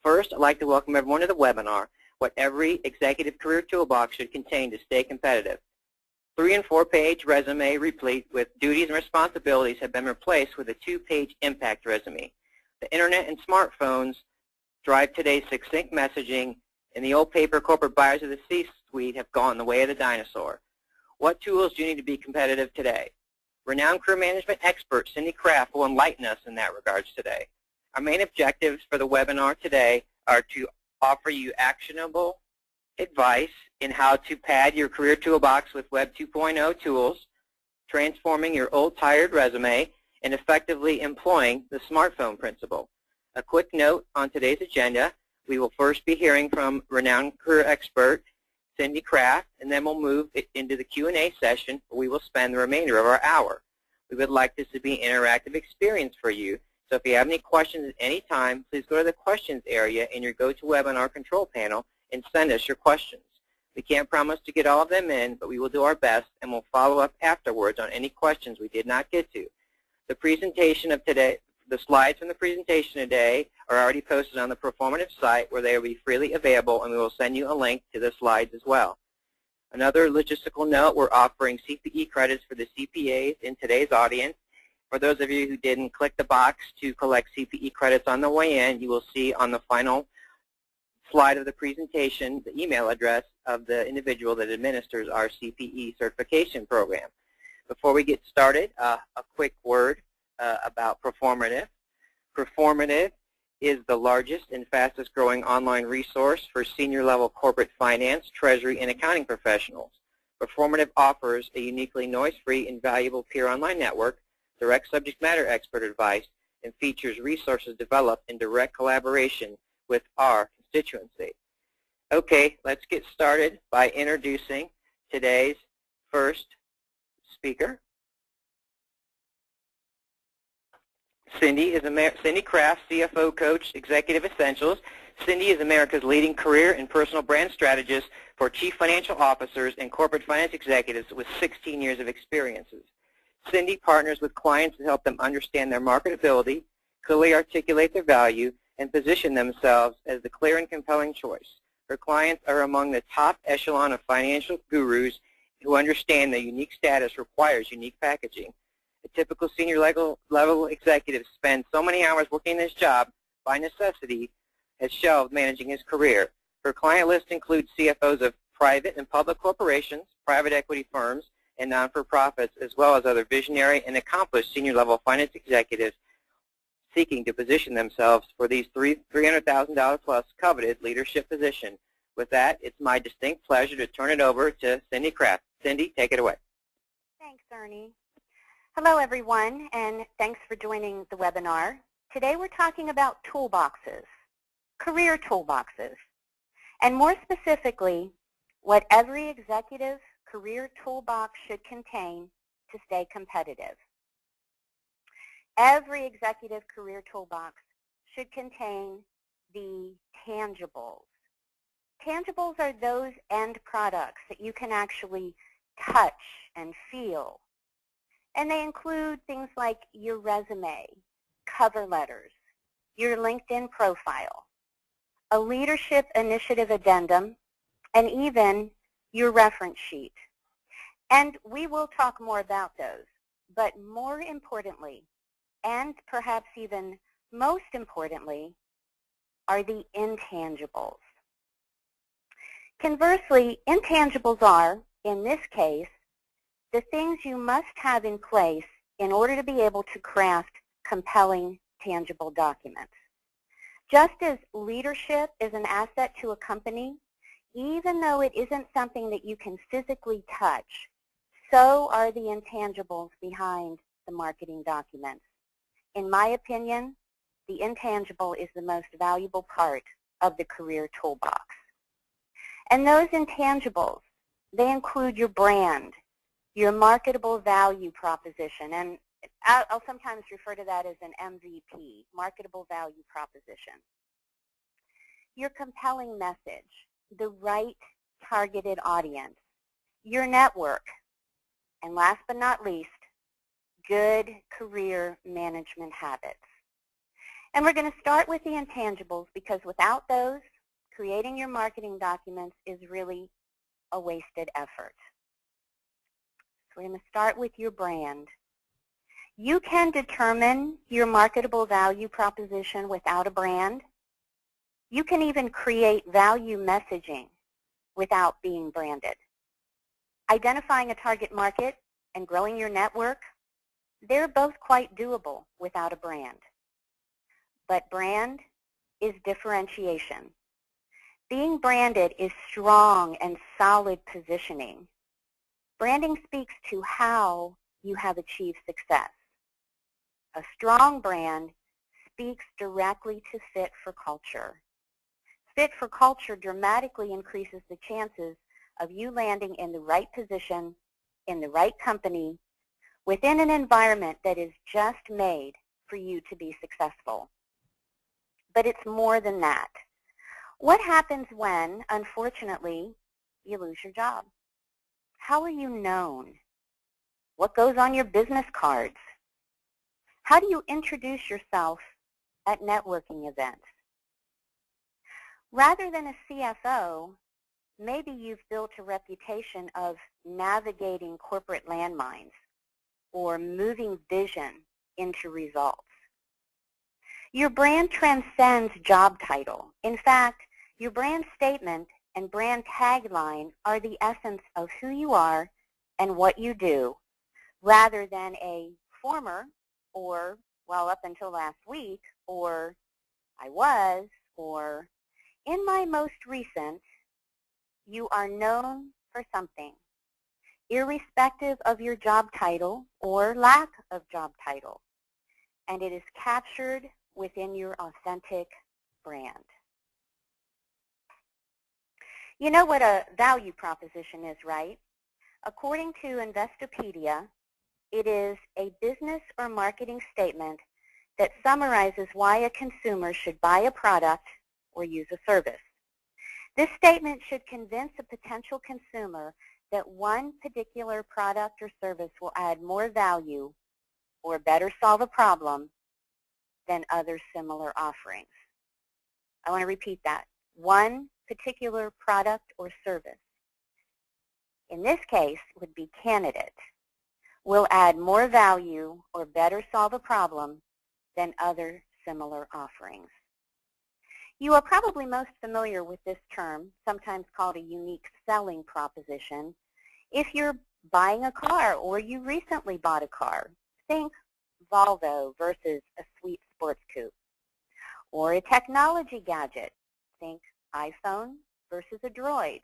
First, I'd like to welcome everyone to the webinar, What Every Executive Career Toolbox Should Contain to Stay Competitive. 3- and 4-page resume replete with duties and responsibilities have been replaced with a 2-page impact resume. The Internet and smartphones drive today's succinct messaging, and the old paper corporate buyers of the C-suite have gone the way of the dinosaur. What tools do you need to be competitive today? Renowned career management expert Cindy Kraft will enlighten us in that regards today. Our main objectives for the webinar today are to offer you actionable advice in how to pad your career toolbox with Web 2.0 tools, transforming your old tired resume, and effectively employing the smartphone principle. A quick note on today's agenda: we will first be hearing from renowned career expert Cindy Kraft, and then we'll move into the Q&A session, where we will spend the remainder of our hour. We would like this to be an interactive experience for you, so if you have any questions at any time, please go to the questions area in your GoToWebinar control panel and send us your questions. We can't promise to get all of them in, but we will do our best, and we'll follow up afterwards on any questions we did not get to. The presentation of today, the slides from the presentation today are already posted on the Performative site, where they will be freely available, and we will send you a link to the slides as well. Another logistical note: we're offering CPE credits for the CPAs in today's audience. For those of you who didn't click the box to collect CPE credits on the way in, you will see on the final slide of the presentation the email address of the individual that administers our CPE certification program. Before we get started, a quick word about Performative. Performative is the largest and fastest growing online resource for senior level corporate finance, treasury, and accounting professionals. Performative offers a uniquely noise-free and valuable peer online network, direct subject matter expert advice, and features resources developed in direct collaboration with our constituency. Okay, let's get started by introducing today's first speaker. Cindy Kraft, CFO Coach, Executive Essentials. Cindy is America's leading career and personal brand strategist for chief financial officers and corporate finance executives with 16 years of experiences. Cindy partners with clients to help them understand their marketability, clearly articulate their value, and position themselves as the clear and compelling choice. Her clients are among the top echelon of financial gurus who understand that unique status requires unique packaging. A typical senior level executive spends so many hours working this job, by necessity, has shelved managing his career. Her client list includes CFOs of private and public corporations, private equity firms, and non-for-profits, as well as other visionary and accomplished senior-level finance executives seeking to position themselves for these $300,000 plus coveted leadership position. With that, it's my distinct pleasure to turn it over to Cindy Kraft. Cindy, take it away. Thanks, Ernie. Hello, everyone, and thanks for joining the webinar. Today we're talking about toolboxes, career toolboxes, and more specifically, what every executive career toolbox should contain to stay competitive. Every executive career toolbox should contain the tangibles. Tangibles are those end products that you can actually touch and feel. And they include things like your resume, cover letters, your LinkedIn profile, a leadership initiative addendum, and even your reference sheet. And we will talk more about those. But more importantly, and perhaps even most importantly, are the intangibles. Conversely, intangibles are, in this case, the things you must have in place in order to be able to craft compelling, tangible documents. Just as leadership is an asset to a company, even though it isn't something that you can physically touch, so are the intangibles behind the marketing documents. In my opinion, the intangible is the most valuable part of the career toolbox. And those intangibles, they include your brand, your marketable value proposition, and I'll sometimes refer to that as an MVP, marketable value proposition. Your compelling message, the right targeted audience, your network, and last but not least, good career management habits. And we're going to start with the intangibles because without those, creating your marketing documents is really a wasted effort. So we're going to start with your brand. You can determine your marketable value proposition without a brand. You can even create value messaging without being branded. Identifying a target market and growing your network, they're both quite doable without a brand. But brand is differentiation. Being branded is strong and solid positioning. Branding speaks to how you have achieved success. A strong brand speaks directly to fit for culture. Fit for culture dramatically increases the chances of you landing in the right position, in the right company, within an environment that is just made for you to be successful. But it's more than that. What happens when, unfortunately, you lose your job? How are you known? What goes on your business cards? How do you introduce yourself at networking events? Rather than a CFO, maybe you've built a reputation of navigating corporate landmines or moving vision into results. Your brand transcends job title. In fact, your brand statement and brand tagline are the essence of who you are and what you do, rather than a former or, well, up until last week, or I was, or in my most recent. You are known for something, irrespective of your job title or lack of job title, and it is captured within your authentic brand. You know what a value proposition is, right? According to Investopedia, it is a business or marketing statement that summarizes why a consumer should buy a product or use a service. This statement should convince a potential consumer that one particular product or service will add more value or better solve a problem than other similar offerings. I want to repeat that. One particular product or service, in this case would be candidate, will add more value or better solve a problem than other similar offerings. You are probably most familiar with this term, sometimes called a unique selling proposition, if you're buying a car or you recently bought a car. Think Volvo versus a sweet sports coupe. Or a technology gadget. Think iPhone versus a Droid.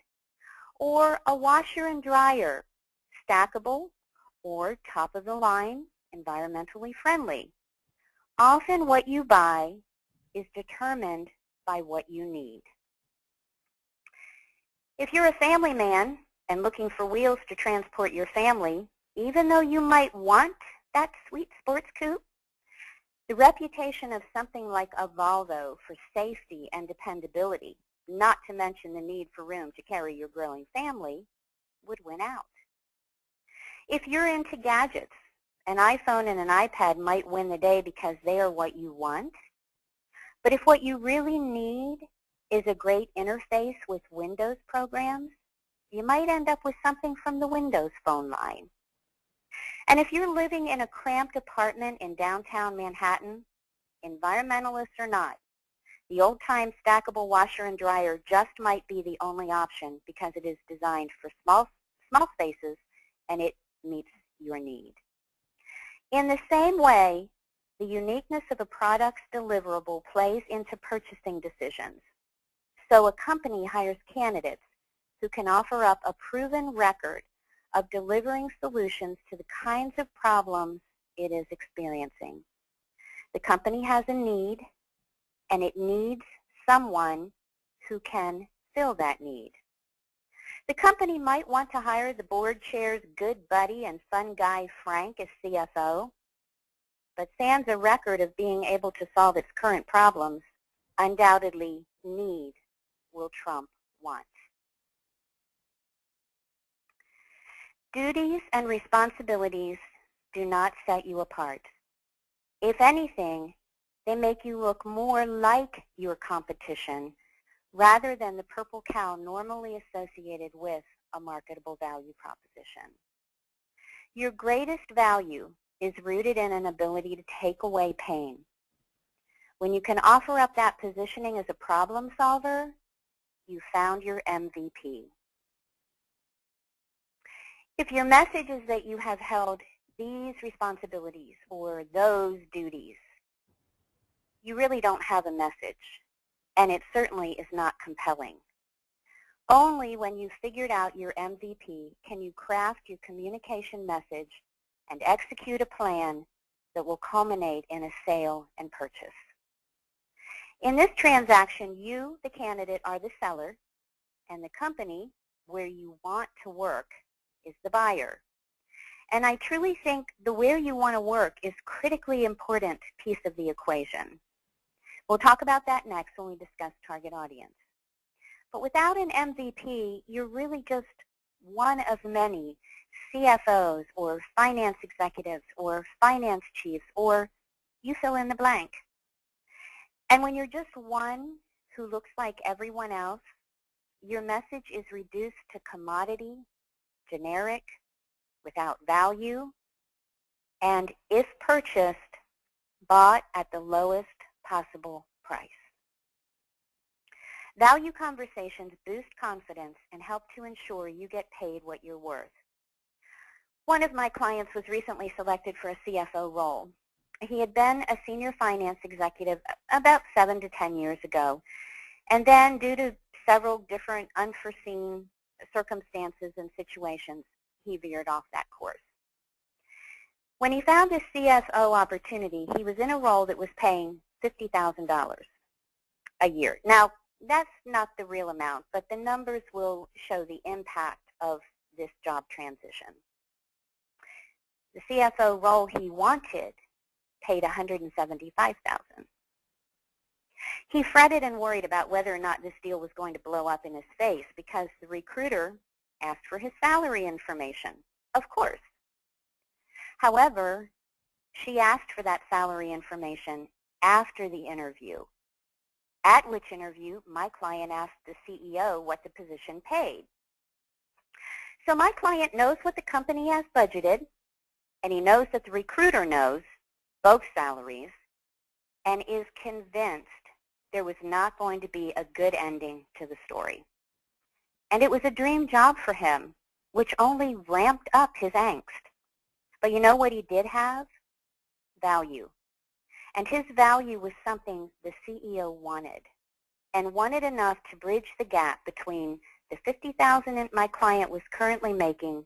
Or a washer and dryer, stackable or top of the line, environmentally friendly. Often what you buy is determined by what you need. If you're a family man and looking for wheels to transport your family, even though you might want that sweet sports coupe, the reputation of something like a Volvo for safety and dependability, not to mention the need for room to carry your growing family, would win out. If you're into gadgets, an iPhone and an iPad might win the day because they are what you want. But if what you really need is a great interface with Windows programs, you might end up with something from the Windows phone line. And if you're living in a cramped apartment in downtown Manhattan, environmentalist or not, the old-time stackable washer and dryer just might be the only option because it is designed for small spaces and it meets your need. In the same way, the uniqueness of a product's deliverable plays into purchasing decisions. So a company hires candidates who can offer up a proven record of delivering solutions to the kinds of problems it is experiencing. The company has a need, and it needs someone who can fill that need. The company might want to hire the board chair's good buddy and fun guy Frank as CFO, but sans a record of being able to solve its current problems, undoubtedly need will trump want. Duties and responsibilities do not set you apart. If anything, They make you look more like your competition rather than the purple cow normally associated with a marketable value proposition. Your greatest value is rooted in an ability to take away pain. When you can offer up that positioning as a problem solver, you found your MVP. If your message is that you have held these responsibilities or those duties, you really don't have a message, and it certainly is not compelling. Only when you've figured out your MVP can you craft your communication message and execute a plan that will culminate in a sale and purchase. In this transaction, you, the candidate, are the seller, and the company where you want to work is the buyer. And I truly think the where you want to work is a critically important piece of the equation. We'll talk about that next when we discuss target audience. But without an MVP, you're really just one of many CFOs or finance executives or finance chiefs, or you fill in the blank. And when you're just one who looks like everyone else, your message is reduced to commodity, generic, without value, and if purchased, bought at the lowest possible price. Value conversations boost confidence and help to ensure you get paid what you're worth. One of my clients was recently selected for a CFO role. He had been a senior finance executive about 7 to 10 years ago, and then due to several different unforeseen circumstances and situations, he veered off that course. When he found his CFO opportunity, he was in a role that was paying $50,000 a year. Now, that's not the real amount, but the numbers will show the impact of this job transition. The CFO role he wanted paid $175,000. He fretted and worried about whether or not this deal was going to blow up in his face because the recruiter asked for his salary information, of course. However, she asked for that salary information after the interview, at which interview my client asked the CEO what the position paid. So my client knows what the company has budgeted, and he knows that the recruiter knows both salaries, and is convinced there was not going to be a good ending to the story. And it was a dream job for him, which only ramped up his angst. But you know what he did have? Value. And his value was something the CEO wanted, and wanted enough to bridge the gap between the $50,000 my client was currently making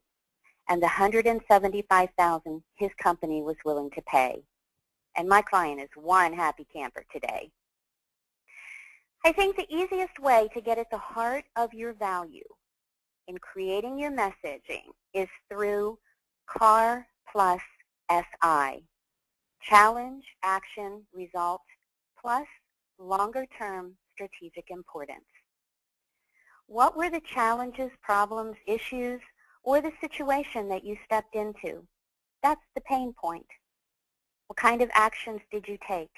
and the $175,000 his company was willing to pay. And my client is one happy camper today. I think the easiest way to get at the heart of your value in creating your messaging is through CAR plus SI. Challenge, action, results, plus longer-term strategic importance. What were the challenges, problems, issues, or the situation that you stepped into? That's the pain point. What kind of actions did you take?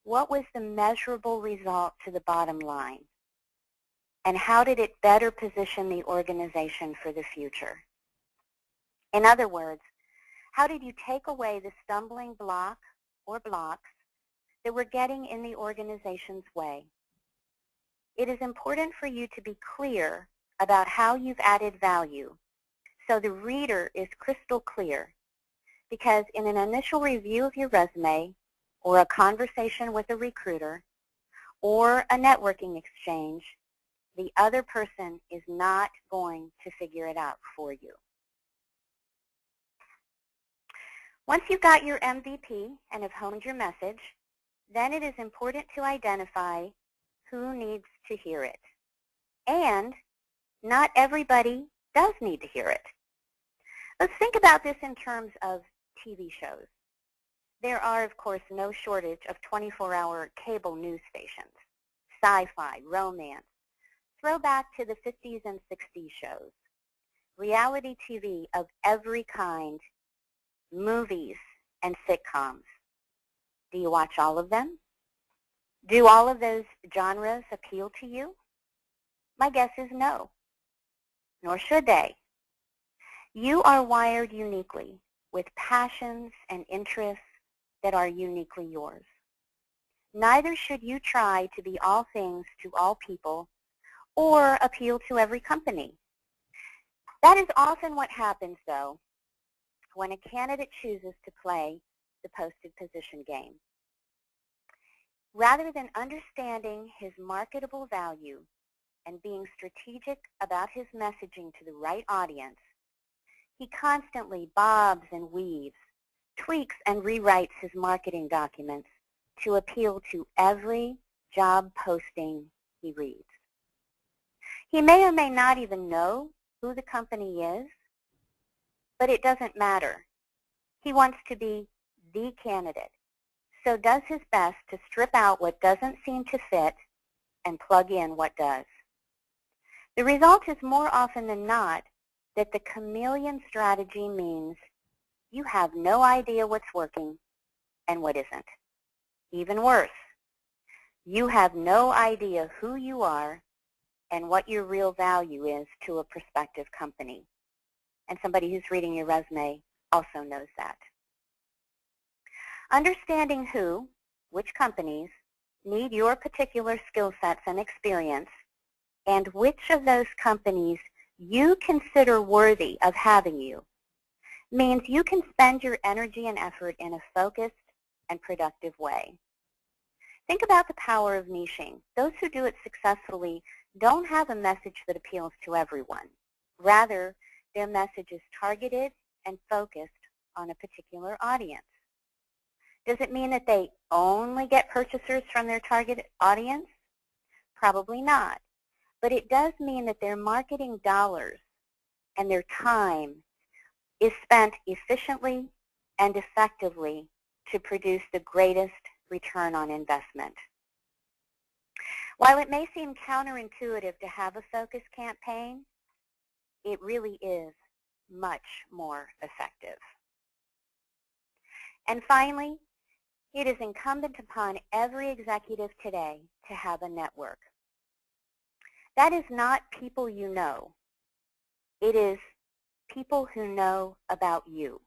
What was the measurable result to the bottom line? And how did it better position the organization for the future? In other words, how did you take away the stumbling block or blocks that were getting in the organization's way? It is important for you to be clear about how you've added value so the reader is crystal clear, because in an initial review of your resume or a conversation with a recruiter or a networking exchange, the other person is not going to figure it out for you. Once you've got your MVP and have honed your message, then it is important to identify who needs to hear it. And not everybody does need to hear it. Let's think about this in terms of TV shows. There are, of course, no shortage of 24-hour cable news stations, sci-fi, romance, throwback to the 50s and 60s shows, reality TV of every kind, movies, and sitcoms. Do you watch all of them? Do all of those genres appeal to you? My guess is no, nor should they. You are wired uniquely with passions and interests that are uniquely yours. Neither should you try to be all things to all people or appeal to every company. That is often what happens, though, when a candidate chooses to play the posted position game. Rather than understanding his marketable value and being strategic about his messaging to the right audience, he constantly bobs and weaves, tweaks and rewrites his marketing documents to appeal to every job posting he reads. He may or may not even know who the company is, but it doesn't matter. He wants to be the candidate, so does his best to strip out what doesn't seem to fit and plug in what does. The result is more often than not that the chameleon strategy means you have no idea what's working and what isn't. Even worse, you have no idea who you are and what your real value is to a prospective company. And somebody who's reading your resume also knows that. Understanding who, which companies, need your particular skill sets and experience, and which of those companies you consider worthy of having you, means you can spend your energy and effort in a focused and productive way. Think about the power of niching. Those who do it successfully don't have a message that appeals to everyone. Rather, their message is targeted and focused on a particular audience. Does it mean that they only get purchasers from their target audience? Probably not. But it does mean that their marketing dollars and their time is spent efficiently and effectively to produce the greatest return on investment. While it may seem counterintuitive to have a focus campaign, it really is much more effective. And finally, it is incumbent upon every executive today to have a network. That is not people you know. It is people who know about you.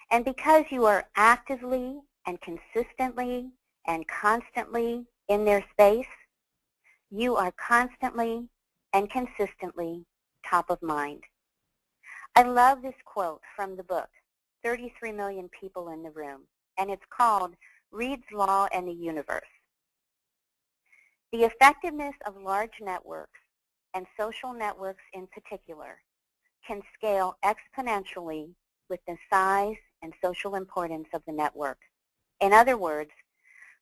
And because you are actively and consistently and constantly in their space, you are constantly and consistently top of mind. I love this quote from the book, 33 Million People in the Room, and it's called Reed's Law and the Universe. The effectiveness of large networks, and social networks in particular, can scale exponentially with the size and social importance of the network. In other words,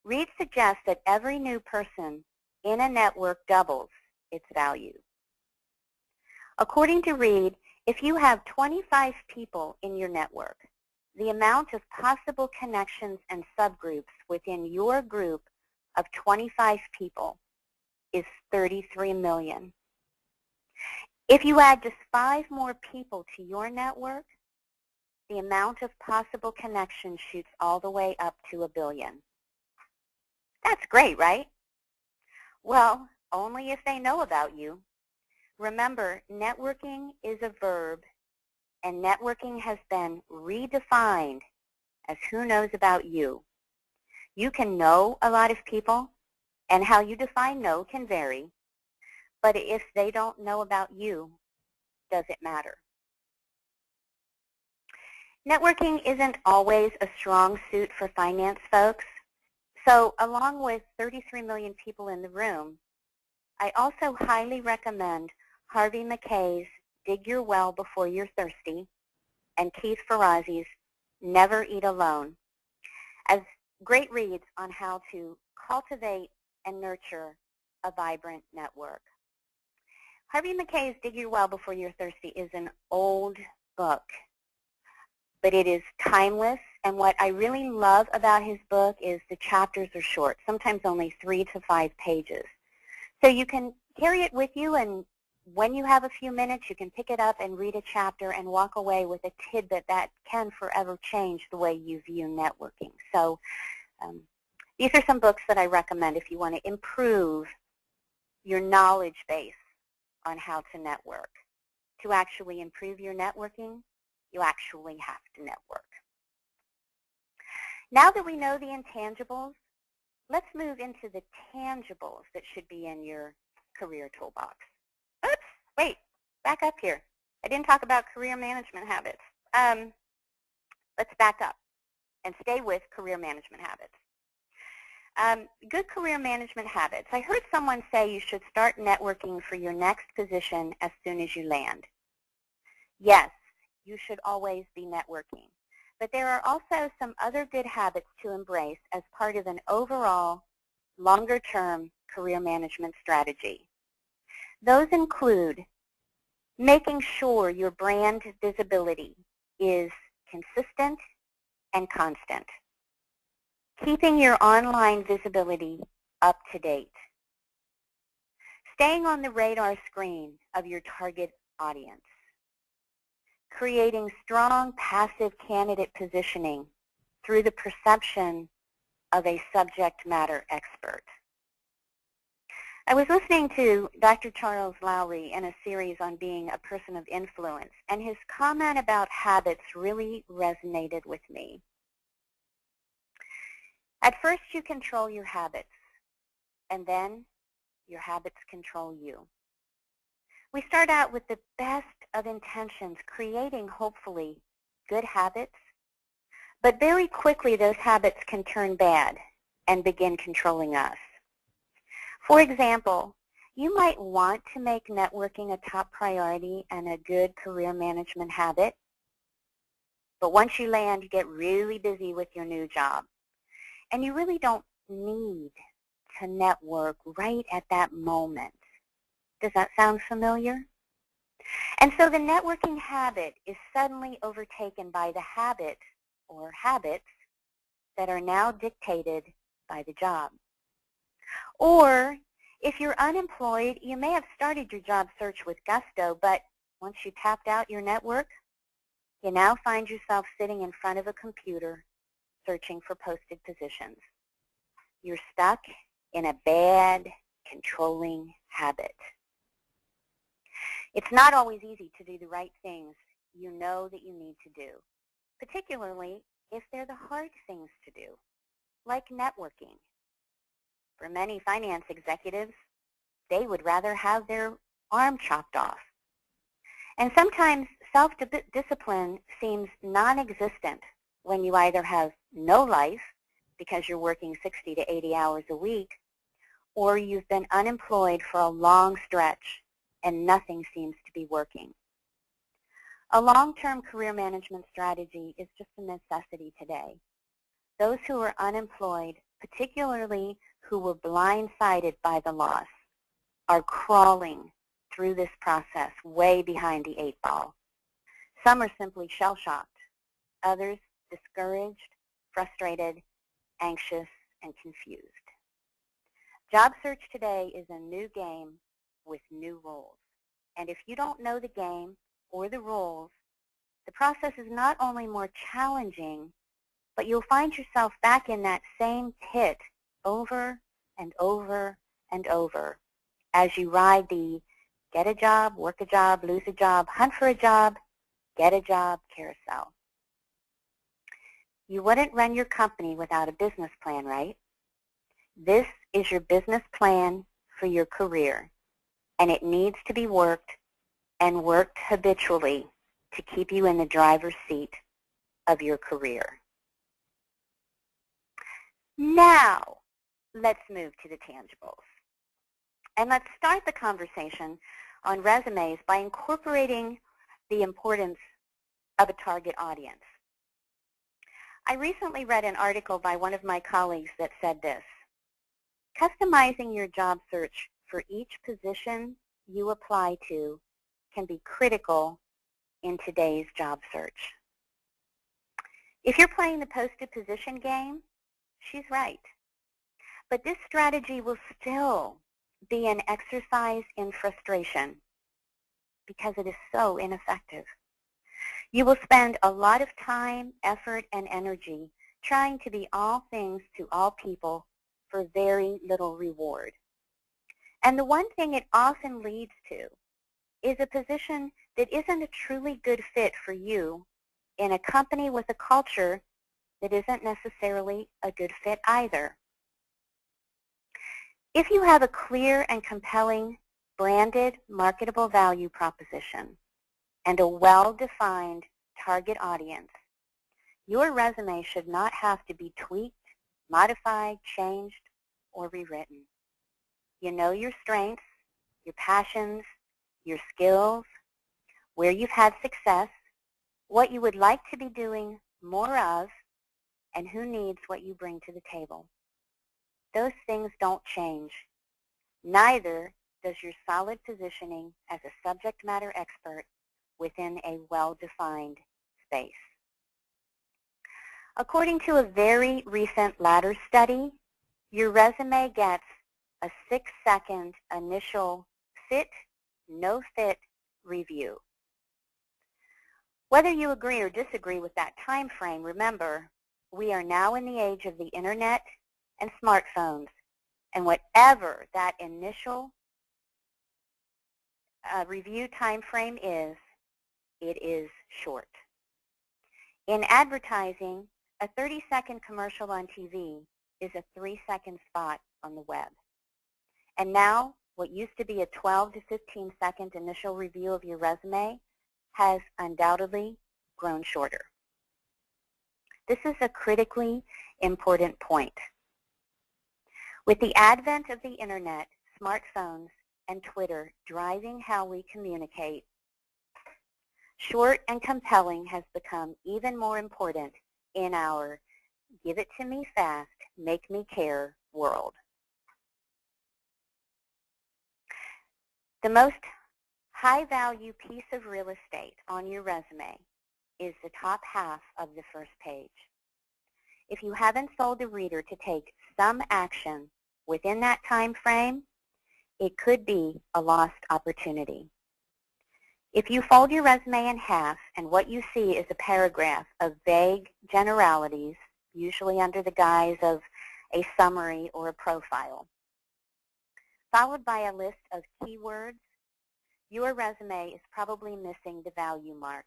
Reed suggests that every new person in a network doubles its value. According to Reed, if you have 25 people in your network, the amount of possible connections and subgroups within your group of 25 people is 33 million. If you add just 5 more people to your network, the amount of possible connections shoots all the way up to 1 billion. That's great, right? Well, only if they know about you. Remember, networking is a verb, and networking has been redefined as who knows about you. You can know a lot of people, and how you define know can vary, but if they don't know about you, does it matter? Networking isn't always a strong suit for finance folks, so along with 33 million people in the room, I also highly recommend Harvey Mackay's Dig Your Well Before You're Thirsty and Keith Ferrazzi's Never Eat Alone as great reads on how to cultivate and nurture a vibrant network. Harvey Mackay's Dig Your Well Before You're Thirsty is an old book, but it is timeless, and what I really love about his book is the chapters are short, sometimes only 3 to 5 pages. So you can carry it with you, and when you have a few minutes, you can pick it up and read a chapter and walk away with a tidbit that can forever change the way you view networking. So These are some books that I recommend if you want to improve your knowledge base on how to network. To actually improve your networking, you actually have to network. Now that we know the intangibles, let's move into the tangibles that should be in your career toolbox. Oops, wait, back up here. I didn't talk about career management habits. Let's back up and stay with career management habits. Good career management habits. I heard someone say you should start networking for your next position as soon as you land. Yes, you should always be networking. But there are also some other good habits to embrace as part of an overall, longer-term career management strategy. Those include making sure your brand visibility is consistent and constant. Keeping your online visibility up to date. Staying on the radar screen of your target audience. Creating strong passive candidate positioning through the perception of a subject matter expert. I was listening to Dr. Charles Lowry in a series on being a person of influence, and his comment about habits really resonated with me. At first, you control your habits, and then your habits control you. We start out with the best of intentions, creating, hopefully, good habits, but very quickly those habits can turn bad and begin controlling us. For example, you might want to make networking a top priority and a good career management habit, but once you land, you get really busy with your new job. And you really don't need to network right at that moment. Does that sound familiar? And so the networking habit is suddenly overtaken by the habit or habits that are now dictated by the job. Or if you're unemployed, you may have started your job search with gusto, but once you tapped out your network, you now find yourself sitting in front of a computer searching for posted positions. You're stuck in a bad, controlling habit. It's not always easy to do the right things you know that you need to do, particularly if they're the hard things to do, like networking. For many finance executives, they would rather have their arm chopped off. And sometimes self-discipline seems non-existent when you either have no life because you're working 60 to 80 hours a week, or you've been unemployed for a long stretch and nothing seems to be working. A long-term career management strategy is just a necessity today. Those who are unemployed, particularly who were blindsided by the loss, are crawling through this process way behind the 8 ball. Some are simply shell-shocked, others discouraged, frustrated, anxious, and confused. Job search today is a new game with new rules. And if you don't know the game or the rules, the process is not only more challenging, but you'll find yourself back in that same pit over and over and over as you ride the get a job, work a job, lose a job, hunt for a job, get a job carousel. You wouldn't run your company without a business plan, right? This is your business plan for your career, and it needs to be worked and worked habitually to keep you in the driver's seat of your career. Now, let's move to the tangibles. And let's start the conversation on resumes by incorporating the importance of a target audience. I recently read an article by one of my colleagues that said this: customizing your job search for each position you apply to can be critical in today's job search. If you're playing the posted position game, she's right. But this strategy will still be an exercise in frustration because it is so ineffective. You will spend a lot of time, effort, and energy trying to be all things to all people for very little reward. And the one thing it often leads to is a position that isn't a truly good fit for you in a company with a culture that isn't necessarily a good fit either. If you have a clear and compelling branded marketable value proposition and a well-defined target audience, your resume should not have to be tweaked, modified, changed, or rewritten. You know your strengths, your passions, your skills, where you've had success, what you would like to be doing more of, and who needs what you bring to the table. Those things don't change. Neither does your solid positioning as a subject matter expert within a well-defined space. According to a very recent ladder study, your resume gets a 6-second initial fit, no fit review. Whether you agree or disagree with that time frame, remember, we are now in the age of the internet and smartphones, and whatever that initial review time frame is, it is short. In advertising, a 30-second commercial on TV is a 3-second spot on the web. And now, what used to be a 12 to 15-second initial review of your resume has undoubtedly grown shorter. This is a critically important point. With the advent of the internet, smartphones, and Twitter driving how we communicate, short and compelling has become even more important in our give it to me fast, make me care world. The most high-value piece of real estate on your resume is the top half of the first page. If you haven't told the reader to take some action within that time frame, it could be a lost opportunity. If you fold your resume in half and what you see is a paragraph of vague generalities, usually under the guise of a summary or a profile, followed by a list of keywords, your resume is probably missing the value mark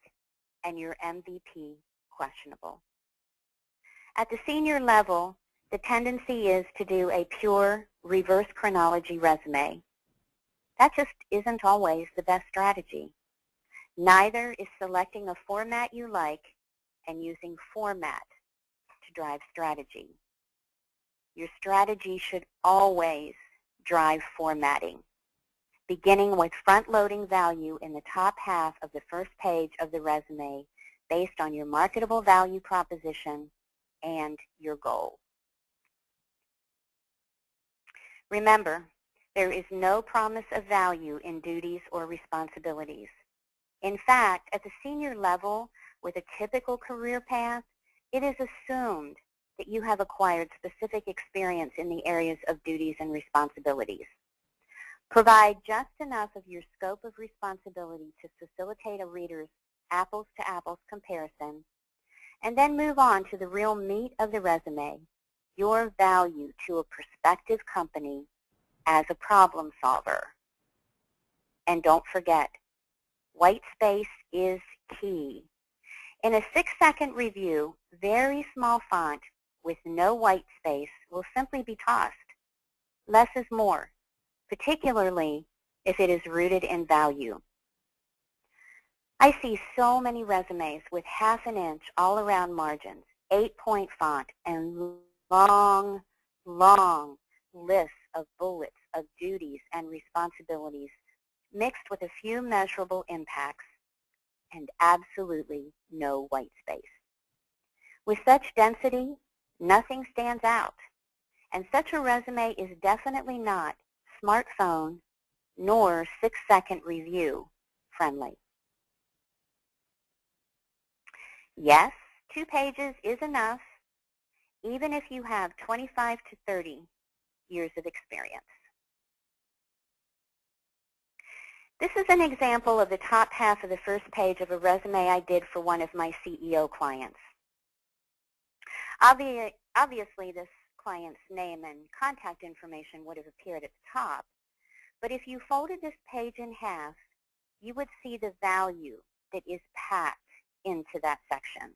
and your MVP questionable. At the senior level, the tendency is to do a pure reverse chronology resume. That just isn't always the best strategy. Neither is selecting a format you like and using format to drive strategy. Your strategy should always drive formatting, beginning with front-loading value in the top half of the first page of the resume based on your marketable value proposition and your goal. Remember, there is no promise of value in duties or responsibilities. In fact, at the senior level, with a typical career path, it is assumed that you have acquired specific experience in the areas of duties and responsibilities. Provide just enough of your scope of responsibility to facilitate a reader's apples-to-apples comparison, and then move on to the real meat of the resume, your value to a prospective company as a problem solver. And don't forget, white space is key. In a 6-second review, very small font with no white space will simply be tossed. Less is more, particularly if it is rooted in value. I see so many resumes with ½ an inch all around margins, 8-point font, and long, long lists of bullets of duties and responsibilities mixed with a few measurable impacts and absolutely no white space. With such density, nothing stands out, and such a resume is definitely not smartphone nor 6-second review friendly. Yes, 2 pages is enough, even if you have 25 to 30 years of experience. This is an example of the top half of the first page of a resume I did for one of my CEO clients. Obviously, this client's name and contact information would have appeared at the top, but if you folded this page in half, you would see the value that is packed into that section.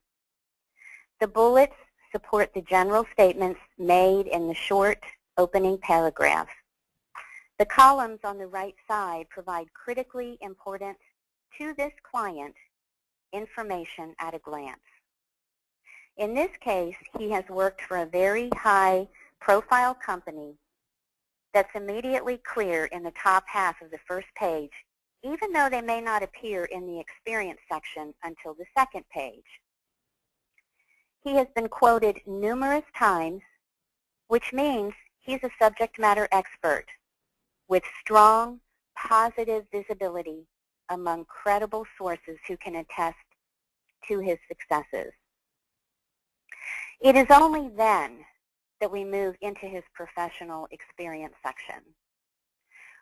The bullets support the general statements made in the short opening paragraph. The columns on the right side provide critically important to this client information at a glance. In this case, he has worked for a very high-profile company that's immediately clear in the top half of the first page, even though they may not appear in the experience section until the second page. He has been quoted numerous times, which means he's a subject matter expert with strong, positive visibility among credible sources who can attest to his successes. It is only then that we move into his professional experience section.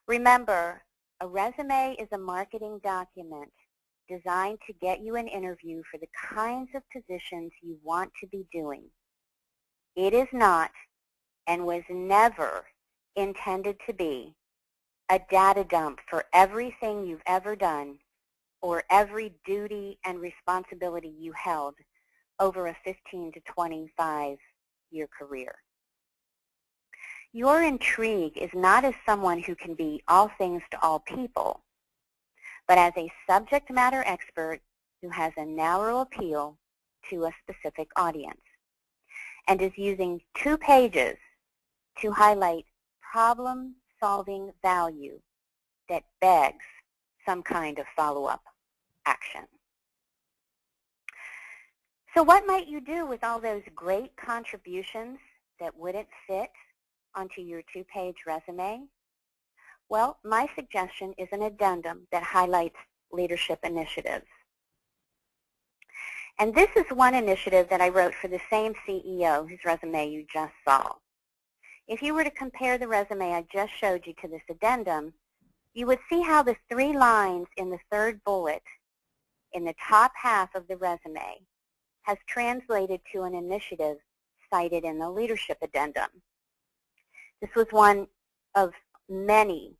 Remember, a resume is a marketing document designed to get you an interview for the kinds of positions you want to be doing. It is not, and was never intended to be, a data dump for everything you've ever done or every duty and responsibility you held over a 15 to 25-year career. Your intrigue is not as someone who can be all things to all people, but as a subject matter expert who has a narrow appeal to a specific audience and is using 2 pages to highlight problem-solving value that begs some kind of follow-up action. So what might you do with all those great contributions that wouldn't fit onto your 2-page resume? Well, my suggestion is an addendum that highlights leadership initiatives. And this is one initiative that I wrote for the same CEO whose resume you just saw. If you were to compare the resume I just showed you to this addendum, you would see how the 3 lines in the 3rd bullet in the top half of the resume has translated to an initiative cited in the leadership addendum. This was one of many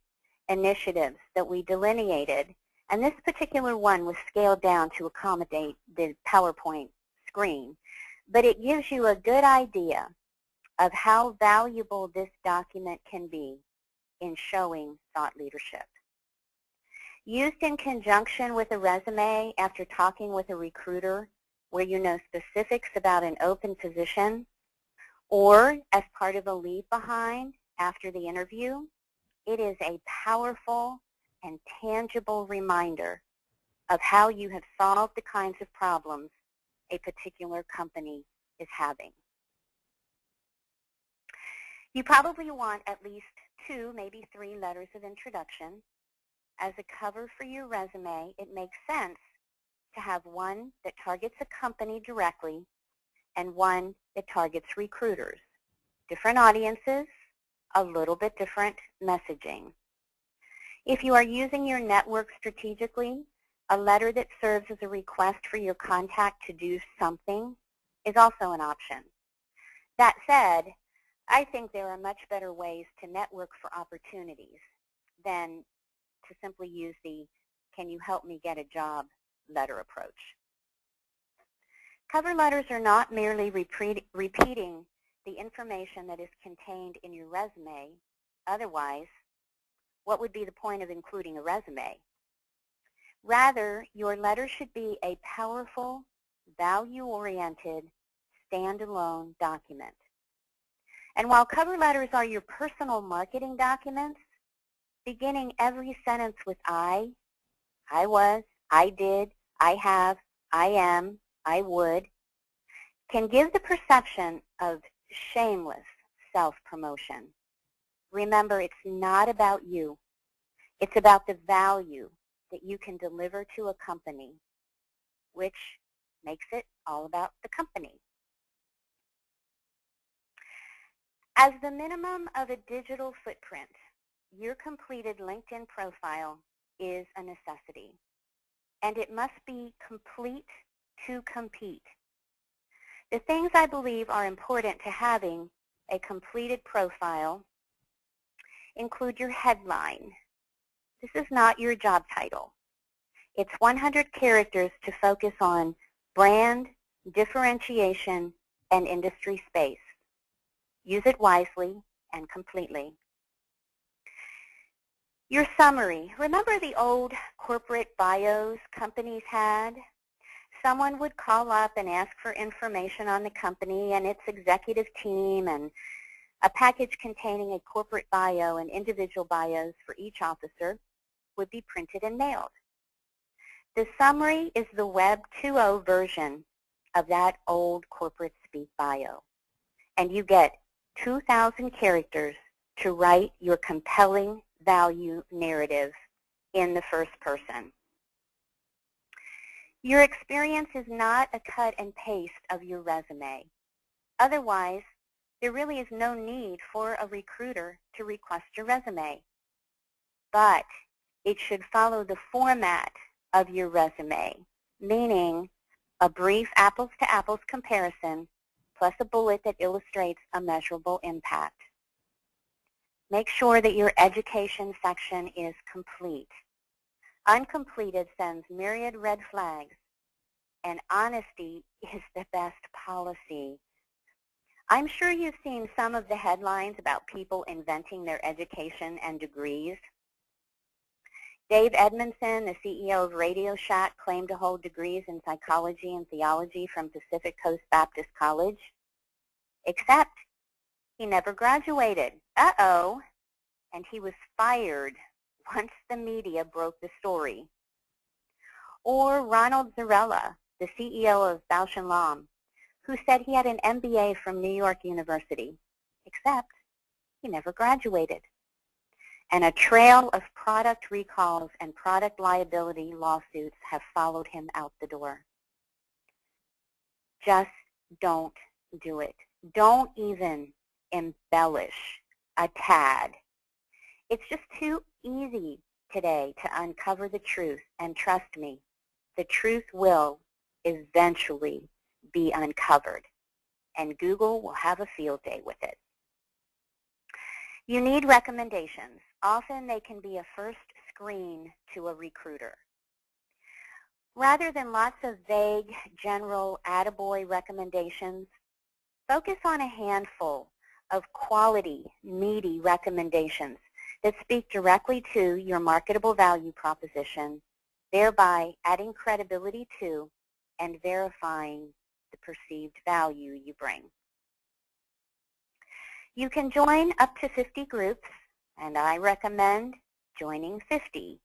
initiatives that we delineated, and this particular one was scaled down to accommodate the PowerPoint screen, but it gives you a good idea of how valuable this document can be in showing thought leadership. Used in conjunction with a resume after talking with a recruiter where you know specifics about an open position, or as part of a leave behind after the interview, it is a powerful and tangible reminder of how you have solved the kinds of problems a particular company is having. You probably want at least 2, maybe 3 letters of introduction. As a cover for your resume, it makes sense to have one that targets a company directly and one that targets recruiters. Different audiences, a little bit different messaging. If you are using your network strategically, a letter that serves as a request for your contact to do something is also an option. That said, I think there are much better ways to network for opportunities than to simply use the "can you help me get a job" letter approach. Cover letters are not merely repeating the information that is contained in your resume. Otherwise, what would be the point of including a resume? Rather, your letter should be a powerful, value-oriented, standalone document. And while cover letters are your personal marketing documents, beginning every sentence with I was, I did, I have, I am, I would, can give the perception of shameless self-promotion. Remember, it's not about you. It's about the value that you can deliver to a company, which makes it all about the company. As the minimum of a digital footprint, your completed LinkedIn profile is a necessity, and it must be complete to compete. The things I believe are important to having a completed profile include your headline. This is not your job title. It's 100 characters to focus on brand, differentiation, and industry space. Use it wisely and completely. Your summary. Remember the old corporate bios companies had? Someone would call up and ask for information on the company and its executive team, and a package containing a corporate bio and individual bios for each officer would be printed and mailed. The summary is the Web 2.0 version of that old corporate speak bio, and you get 2,000 characters to write your compelling value narrative in the first person. Your experience is not a cut and paste of your resume. Otherwise, there really is no need for a recruiter to request your resume. But it should follow the format of your resume, meaning a brief apples-to-apples comparison plus a bullet that illustrates a measurable impact. Make sure that your education section is complete. Uncompleted sends myriad red flags, and honesty is the best policy. I'm sure you've seen some of the headlines about people inventing their education and degrees. Dave Edmondson, the CEO of Radio Shack, claimed to hold degrees in psychology and theology from Pacific Coast Baptist College, except he never graduated. Uh-oh. And he was fired once the media broke the story. Or Ronald Zarella, the CEO of Bausch & Lomb, who said he had an MBA from New York University, except he never graduated. And a trail of product recalls and product liability lawsuits have followed him out the door. Just don't do it. Don't even embellish a tad. It's just too easy today to uncover the truth, and trust me, the truth will eventually be uncovered, and Google will have a field day with it. You need recommendations. Often they can be a first screen to a recruiter. Rather than lots of vague, general attaboy recommendations, focus on a handful of quality, meaty recommendations that speak directly to your marketable value proposition, thereby adding credibility to and verifying the perceived value you bring. You can join up to 50 groups, and I recommend joining 50,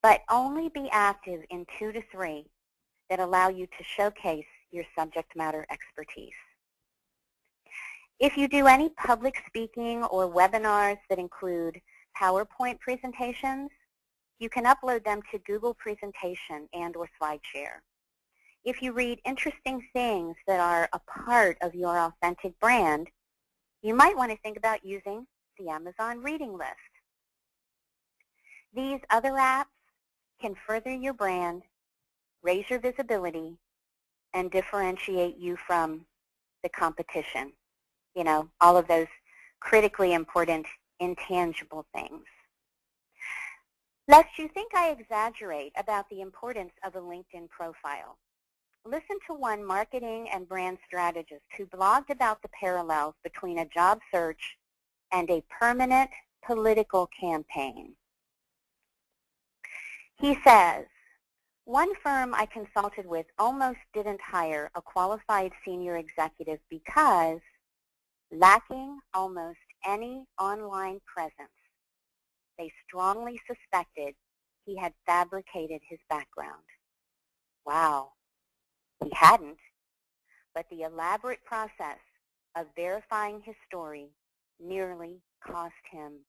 but only be active in 2 to 3 that allow you to showcase your subject matter expertise. If you do any public speaking or webinars that include PowerPoint presentations, you can upload them to Google Presentation and or SlideShare. If you read interesting things that are a part of your authentic brand, you might want to think about using the Amazon reading list. These other apps can further your brand, raise your visibility, and differentiate you from the competition. You know, all of those critically important intangible things. Lest you think I exaggerate about the importance of a LinkedIn profile, listen to one marketing and brand strategist who blogged about the parallels between a job search and a permanent political campaign. He says, one firm I consulted with almost didn't hire a qualified senior executive because, lacking almost any online presence, they strongly suspected he had fabricated his background. Wow. He hadn't, but the elaborate process of verifying his story nearly cost him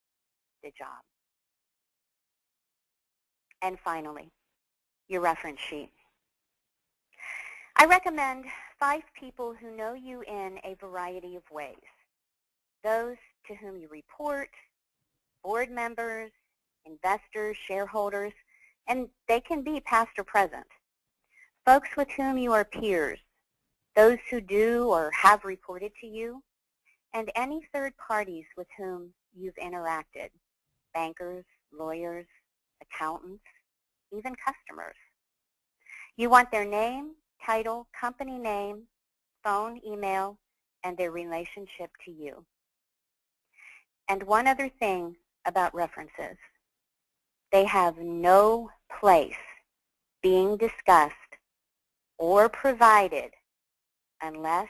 the job. And finally, your reference sheet. I recommend 5 people who know you in a variety of ways. Those to whom you report, board members, investors, shareholders, and they can be past or present. Folks with whom you are peers, those who do or have reported to you, and any third parties with whom you've interacted, bankers, lawyers, accountants, even customers. You want their name, title, company name, phone, email, and their relationship to you. And one other thing about references. They have no place being discussed or provided unless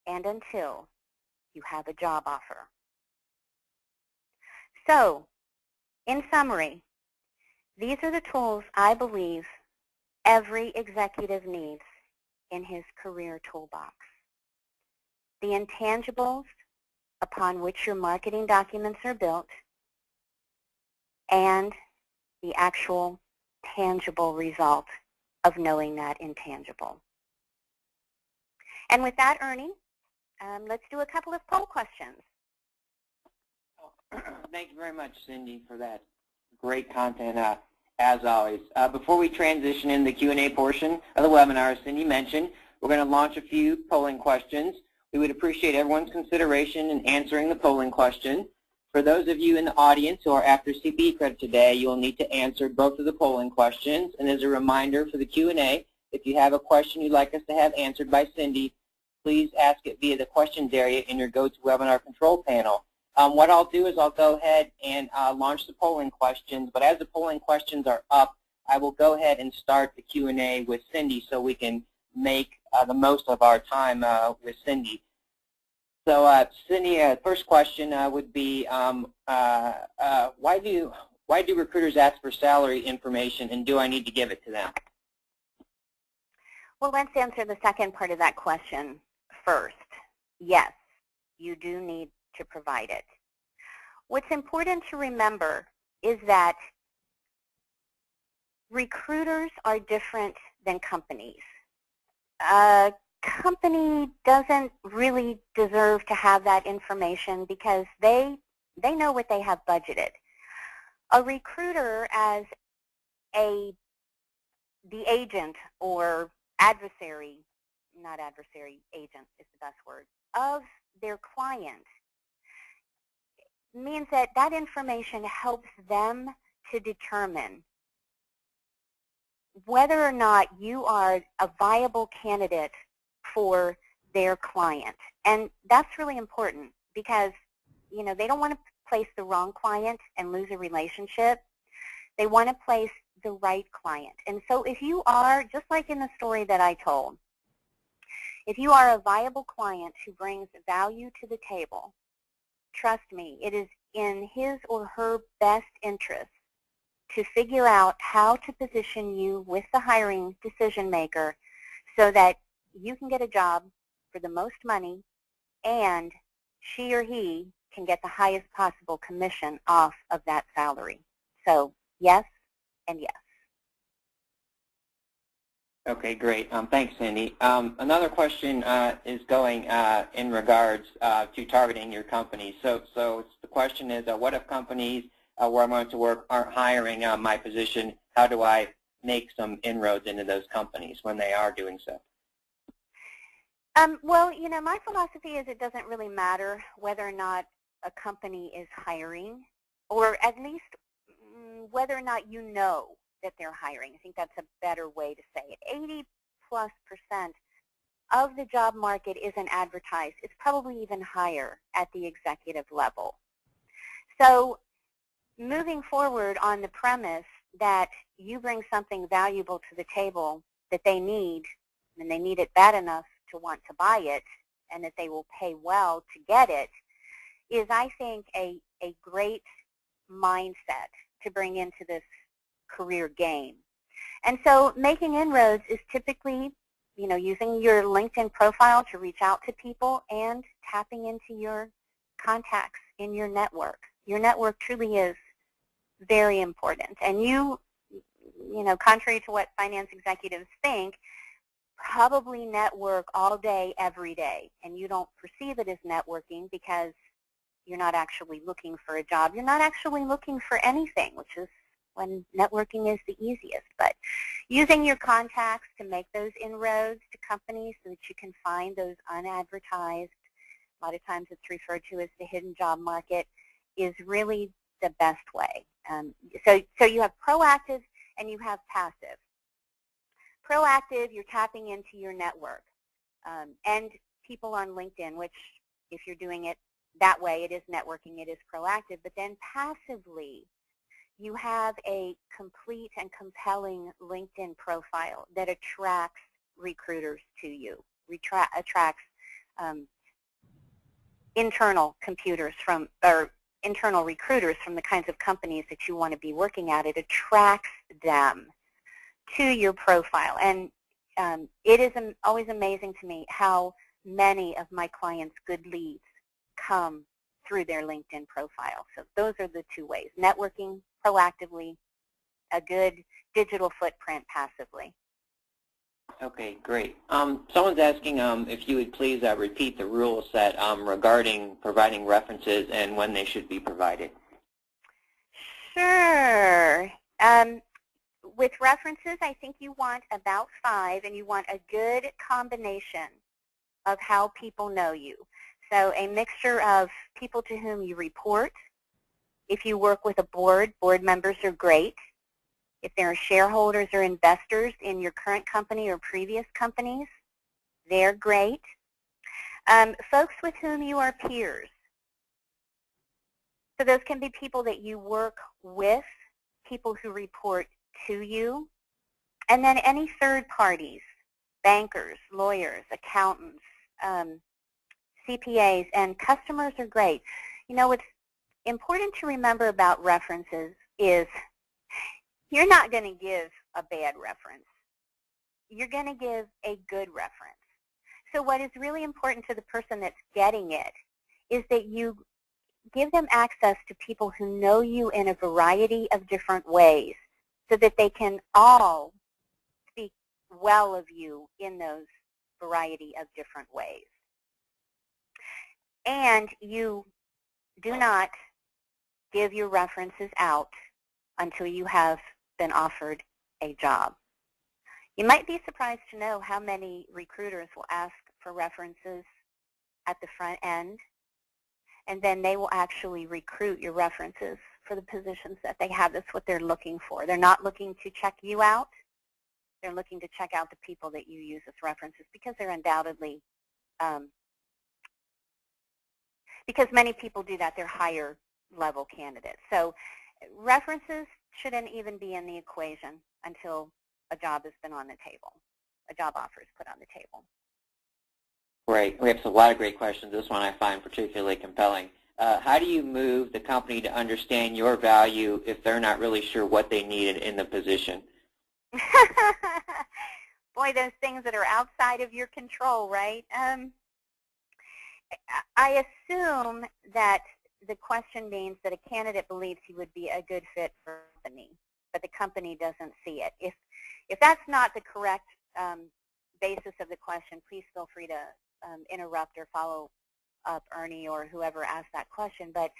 and until you have a job offer. So, in summary, these are the tools I believe every executive needs in his career toolbox. The intangibles upon which your marketing documents are built, and the actual tangible result of knowing that intangible. And with that, Ernie, let's do a couple of poll questions. Thank you very much, Cindy, for that great content, as always. Before we transition in the Q&A portion of the webinar, as Cindy mentioned, we're going to launch a few polling questions. We would appreciate everyone's consideration in answering the polling question. For those of you in the audience who are after CPE credit today, you will need to answer both of the polling questions. And as a reminder for the Q&A, if you have a question you'd like us to have answered by Cindy, please ask it via the questions area in your GoToWebinar control panel. What I'll do is I'll go ahead and launch the polling questions, but as the polling questions are up, I will go ahead and start the Q&A with Cindy so we can make the most of our time with Cindy. So Cindy, first question would be, why do recruiters ask for salary information, and do I need to give it to them? Well, let's answer the second part of that question first. Yes, you do need to provide it. What's important to remember is that recruiters are different than companies. A company doesn't really deserve to have that information because they know what they have budgeted. A recruiter, as the agent or adversary, not adversary, agent is the best word, of their client, means that that information helps them to determine whether or not you are a viable candidate for their client. And that's really important because, you know, they don't want to place the wrong client and lose a relationship. They want to place the right client. And so if you are, just like in the story that I told, if you are a viable client who brings value to the table, trust me, it is in his or her best interest to figure out how to position you with the hiring decision maker so that you can get a job for the most money and she or he can get the highest possible commission off of that salary. So yes and yes. Okay, great. Thanks, Cindy. Another question is going in regards to targeting your company. So the question is, what if companies where I'm going to work aren't hiring my position? How do I make some inroads into those companies when they are doing so? Well, you know, my philosophy is it doesn't really matter whether or not a company is hiring, or at least whether or not you know that they're hiring. I think that's a better way to say it. 80+% of the job market isn't advertised. It's probably even higher at the executive level. So moving forward on the premise that you bring something valuable to the table that they need, and they need it bad enough to want to buy it, and that they will pay well to get it, is, I think, a great mindset to bring into this career game. And so making inroads is typically, you know, using your LinkedIn profile to reach out to people and tapping into your contacts in your network. Your network truly is very important. And you know, contrary to what finance executives think, probably network all day, every day. And you don't perceive it as networking because you're not actually looking for a job. You're not actually looking for anything, which is when networking is the easiest. But using your contacts to make those inroads to companies so that you can find those unadvertised, a lot of times it's referred to as the hidden job market, is really the best way. So you have proactive and you have passive. Proactive, you're tapping into your network and people on LinkedIn, which if you're doing it that way, it is networking, it is proactive. But then passively, you have a complete and compelling LinkedIn profile that attracts recruiters to you, attracts internal internal recruiters from the kinds of companies that you want to be working at. It attracts them to your profile. And it is always amazing to me how many of my clients' good leads come through their LinkedIn profile. So those are the two ways: networking proactively, a good digital footprint passively. Okay, great. Someone's asking if you would please repeat the rule set regarding providing references and when they should be provided. Sure. With references, I think you want about 5, and you want a good combination of how people know you. So a mixture of people to whom you report. If you work with a board members are great. If there are shareholders or investors in your current company or previous companies, they're great. Folks with whom you are peers. So those can be people that you work with, people who report to you, and then any third parties, bankers, lawyers, accountants, CPAs, and customers are great. You know, what's important to remember about references is you're not going to give a bad reference. You're going to give a good reference. So what is really important to the person that's getting it is that you give them access to people who know you in a variety of different ways so that they can all speak well of you in those variety of different ways. And you do not give your references out until you have been offered a job. You might be surprised to know how many recruiters will ask for references at the front end, and then they will actually recruit your references for the positions that they have. That's what they're looking for. They're not looking to check you out. They're looking to check out the people that you use as references because they're undoubtedly, because many people do that, they're higher level candidates. So references shouldn't even be in the equation until a job has been on the table, a job offer is put on the table. Great. We have a lot of great questions. This one I find particularly compelling. How do you move the company to understand your value if they're not really sure what they need in the position? Boy, those things that are outside of your control, right? I assume that the question means that a candidate believes he would be a good fit for the company, but the company doesn't see it. If that's not the correct basis of the question, please feel free to interrupt or follow up Ernie or whoever asked that question. But,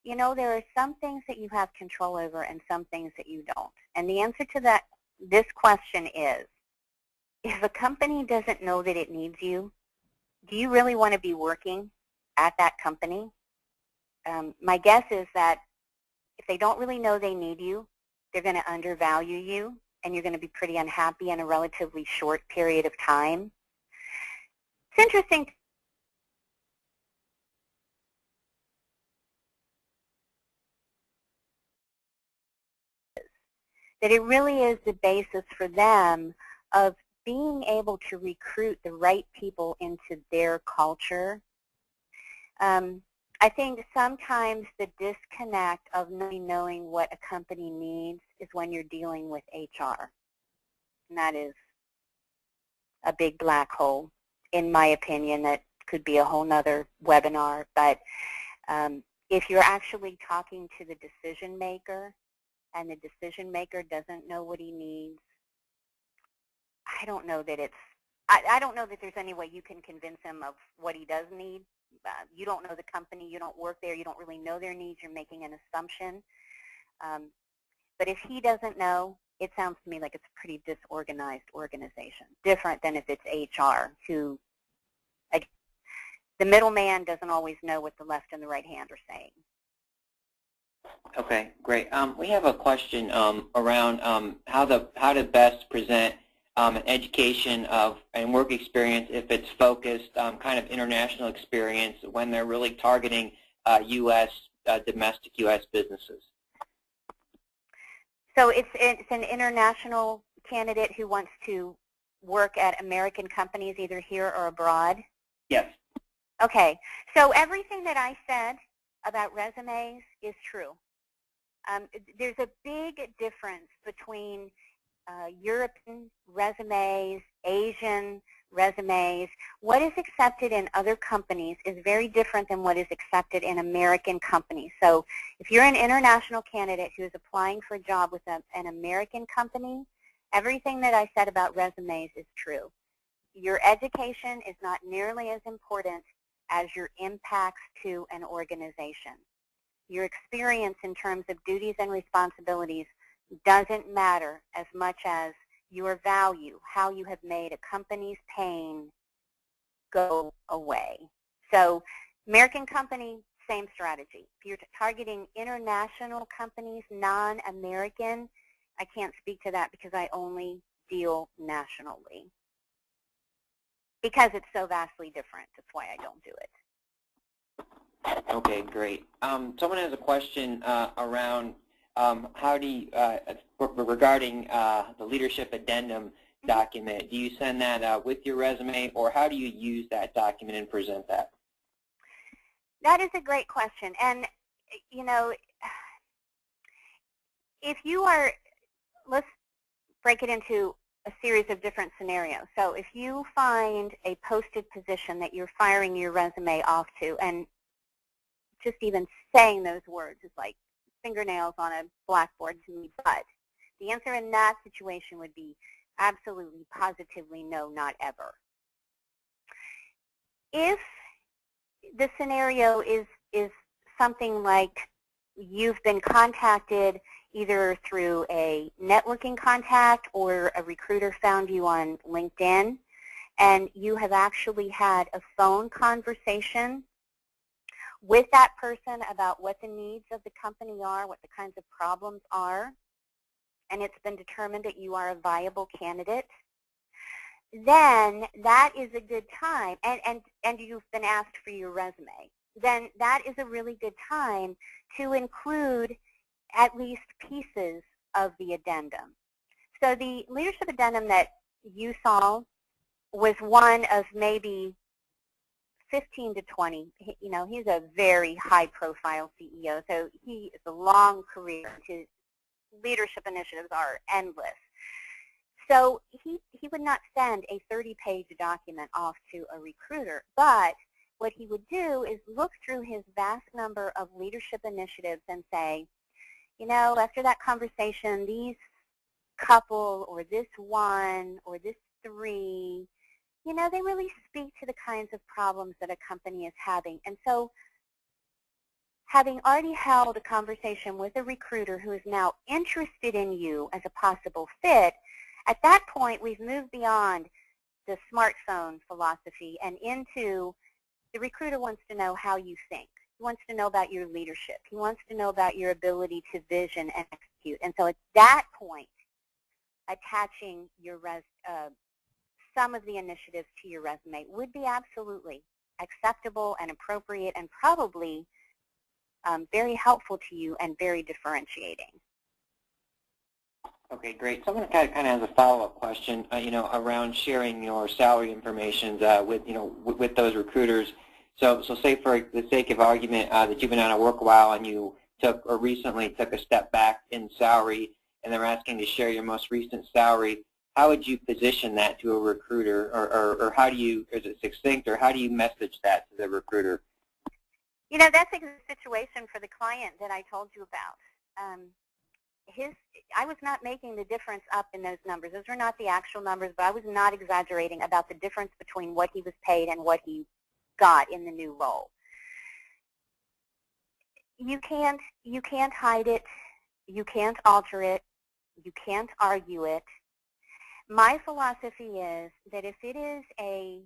you know, there are some things that you have control over and some things that you don't. And the answer to this question is, if a company doesn't know that it needs you, do you really want to be working at that company? My guess is that if they don't really know they need you, they're going to undervalue you, and you're going to be pretty unhappy in a relatively short period of time. It's interesting that it really is the basis for them of being able to recruit the right people into their culture. I think sometimes the disconnect of knowing what a company needs is when you're dealing with HR. And that is a big black hole, in my opinion. That could be a whole nother webinar. But if you're actually talking to the decision maker and the decision maker doesn't know what he needs, I don't know that I don't know that there's any way you can convince him of what he does need. You don't know the company, you don't work there, you don't really know their needs, you're making an assumption. But if he doesn't know, it sounds to me like it's a pretty disorganized organization, different than if it's HR, who the middleman doesn't always know what the left and the right hand are saying. Okay, great. We have a question around how to best present an education of and work experience if it's focused kind of international experience when they're really targeting U.S. Domestic U.S. businesses. So it's an international candidate who wants to work at American companies either here or abroad? Yes. Okay, so everything that I said about resumes is true. There's a big difference between European resumes, Asian resumes. What is accepted in other companies is very different than what is accepted in American companies. So if you're an international candidate who is applying for a job with an American company, everything that I said about resumes is true. Your education is not nearly as important as your impacts to an organization. Your experience in terms of duties and responsibilities doesn't matter as much as your value, how you have made a company's pain go away. So American company, same strategy. If you're targeting international companies, non-American, I can't speak to that because I only deal nationally. Because it's so vastly different. That's why I don't do it. Okay, great. Someone has a question around how do you, regarding the leadership addendum document. Do you send that with your resume, or how do you use that document and present that? That is a great question. And, you know, if you are, let's break it into a series of different scenarios. So if you find a posted position that you're firing your resume off to, and just even saying those words is like fingernails on a blackboard to me, but the answer in that situation would be absolutely, positively, no, not ever. If the scenario is something like you've been contacted either through a networking contact or a recruiter found you on LinkedIn, and you have actually had a phone conversation with that person about what the needs of the company are, what the kinds of problems are, and it's been determined that you are a viable candidate, then that is a good time, and you've been asked for your resume, then that is a really good time to include at least pieces of the addendum. So the leadership addendum that you saw was one of maybe 15 to 20. You know, he's a very high-profile CEO, so he is a long career. His leadership initiatives are endless. So he would not send a 30-page document off to a recruiter, but what he would do is look through his vast number of leadership initiatives and say, you know, after that conversation, these couple or this one or this three, you know, they really speak to the kinds of problems that a company is having. And so having already held a conversation with a recruiter who is now interested in you as a possible fit, at that point we've moved beyond the smartphone philosophy and into the recruiter wants to know how you think. He wants to know about your leadership. He wants to know about your ability to vision and execute. And so at that point, attaching your some of the initiatives to your resume would be absolutely acceptable and appropriate and probably very helpful to you and very differentiating. Okay, great. Someone kind of has a follow-up question, you know, around sharing your salary information with, you know, with those recruiters. So say for the sake of argument that you've been out of work a while and you took or recently took a step back in salary, and they're asking to share your most recent salary. How would you position that to a recruiter, or how do you, is it succinct, or how do you message that to the recruiter? You know, that's a good situation for the client that I told you about. I was not making the difference up in those numbers. Those were not the actual numbers, but I was not exaggerating about the difference between what he was paid and what he got in the new role. You can't hide it. You can't alter it. You can't argue it. My philosophy is that if it is a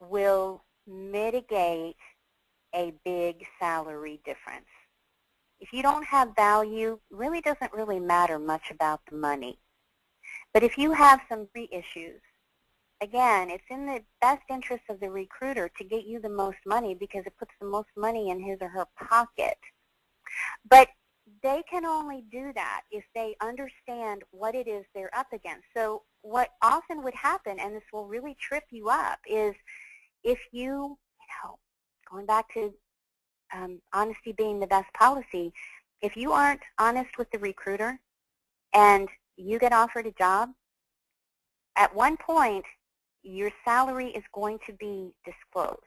will mitigate a big salary difference. If you don't have value, it really doesn't really matter much about the money. But if you have some issues, again, it's in the best interest of the recruiter to get you the most money because it puts the most money in his or her pocket. But they can only do that if they understand what it is they're up against. So what often would happen, and this will really trip you up, is if you going back to honesty being the best policy, if you aren't honest with the recruiter and you get offered a job, at one point your salary is going to be disclosed.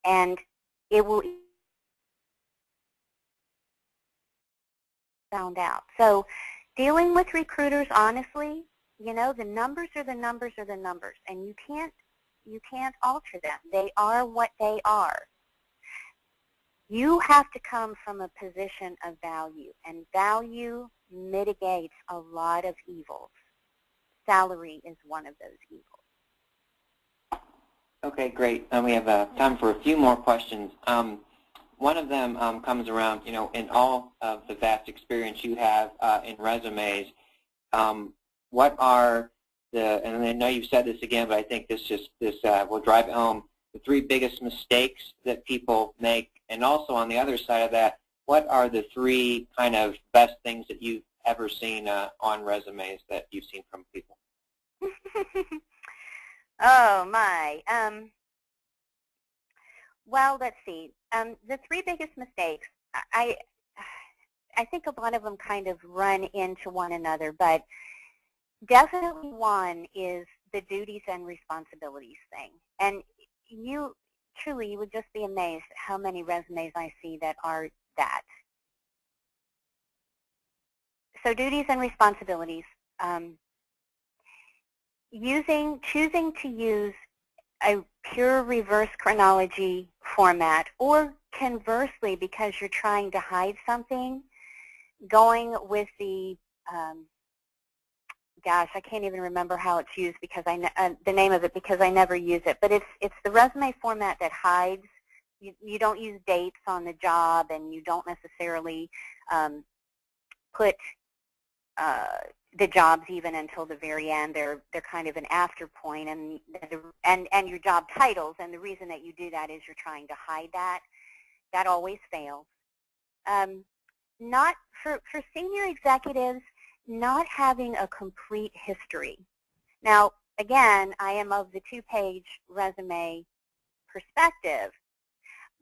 And it will be found out. So dealing with recruiters honestly, the numbers are the numbers are the numbers, and you can't alter them. They are what they are. You have to come from a position of value, and value mitigates a lot of evils. Salary is one of those evils. Okay, great. We have time for a few more questions. One of them comes around, in all of the vast experience you have in resumes, what are and I know you've said this again, but I think this will drive it home, the 3 biggest mistakes that people make, and also on the other side of that, what are the 3 kind of best things that you've ever seen on resumes that you've seen from people? Oh, my. Well, let's see. The 3 biggest mistakes, I think a lot of them kind of run into one another, but definitely one is the duties and responsibilities thing. And you would just be amazed how many resumes I see that are that. So duties and responsibilities. Choosing to use a pure reverse chronology format, or conversely, because you're trying to hide something, going with the gosh, I can't even remember how it's used because the name of it, because I never use it. But it's the resume format that hides. You don't use dates on the job, and you don't necessarily put the jobs even until the very end. They're kind of an after point, and your job titles. And the reason that you do that is you're trying to hide that. That always fails. Not for senior executives, not having a complete history. Now, again, I am of the 2-page resume perspective,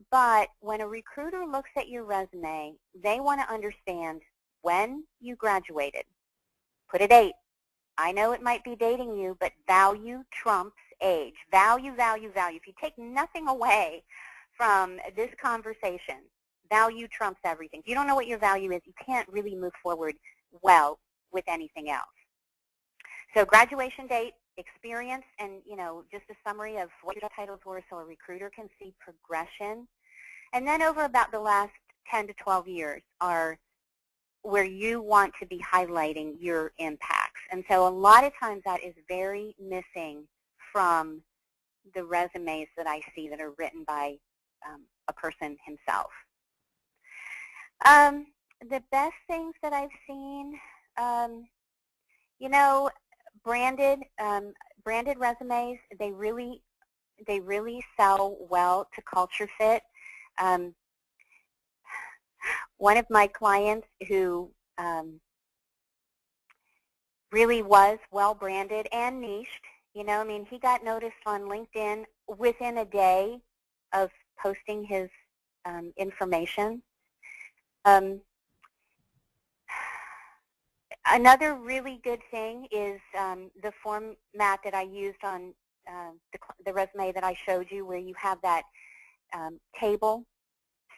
but when a recruiter looks at your resume, they want to understand when you graduated. Put a date. I know it might be dating you, but value trumps age. Value, value, value. If you take nothing away from this conversation, value trumps everything. If you don't know what your value is, you can't really move forward well with anything else. So graduation date, experience, and just a summary of what your titles were so a recruiter can see progression. And then over about the last 10 to 12 years are where you want to be highlighting your impacts. And so a lot of times that is very missing from the resumes that I see that are written by a person himself. The best things that I've seen, branded resumes, they really sell well to culture fit. One of my clients who really was well branded and niched, he got noticed on LinkedIn within a day of posting his information. Another really good thing is the format that I used on the resume that I showed you, where you have that table,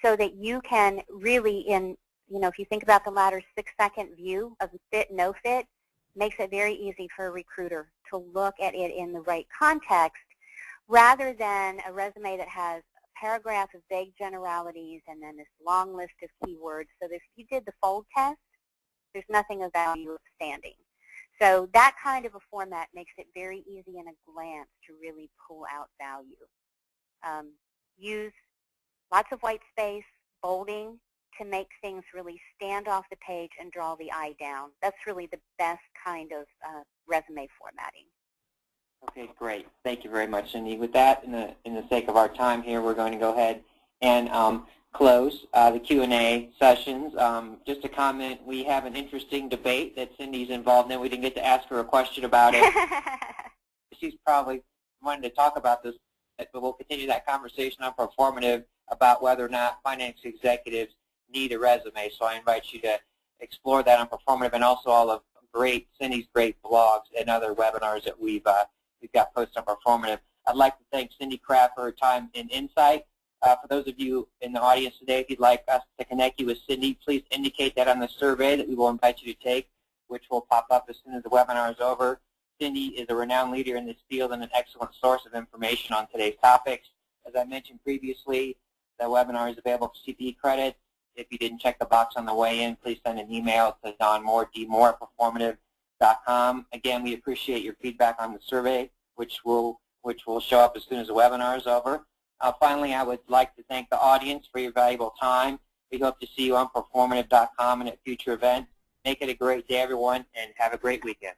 so that you can really, if you think about the ladder 6-second view of fit, no fit, makes it very easy for a recruiter to look at it in the right context rather than a resume that has a paragraph of vague generalities and then this long list of keywords. So that if you did the fold test, there's nothing of value standing. So that kind of a format makes it very easy in a glance to really pull out value. Use lots of white space, bolding, to make things really stand off the page and draw the eye down. That's really the best kind of resume formatting. Okay, great. Thank you very much, Cindy. With that, in the sake of our time here, we're going to go ahead and close the Q&A sessions. Just a comment, we have an interesting debate that Cindy's involved in. We didn't get to ask her a question about it. She's probably wanted to talk about this, but we'll continue that conversation on Performative about whether or not finance executives need a resume. So I invite you to explore that on Performative and also all of Cindy's great blogs and other webinars that we've got posted on Performative. I'd like to thank Cindy Kraft for her time and insight. For those of you in the audience today, if you'd like us to connect you with Cindy, please indicate that on the survey that we will invite you to take, which will pop up as soon as the webinar is over. Cindy is a renowned leader in this field and an excellent source of information on today's topics. As I mentioned previously, the webinar is available for CPE credit. If you didn't check the box on the way in, please send an email to donmoore@performative.com. Again, we appreciate your feedback on the survey, which will show up as soon as the webinar is over. Finally, I would like to thank the audience for your valuable time. We hope to see you on performative.com and at future events. Make it a great day, everyone, and have a great weekend.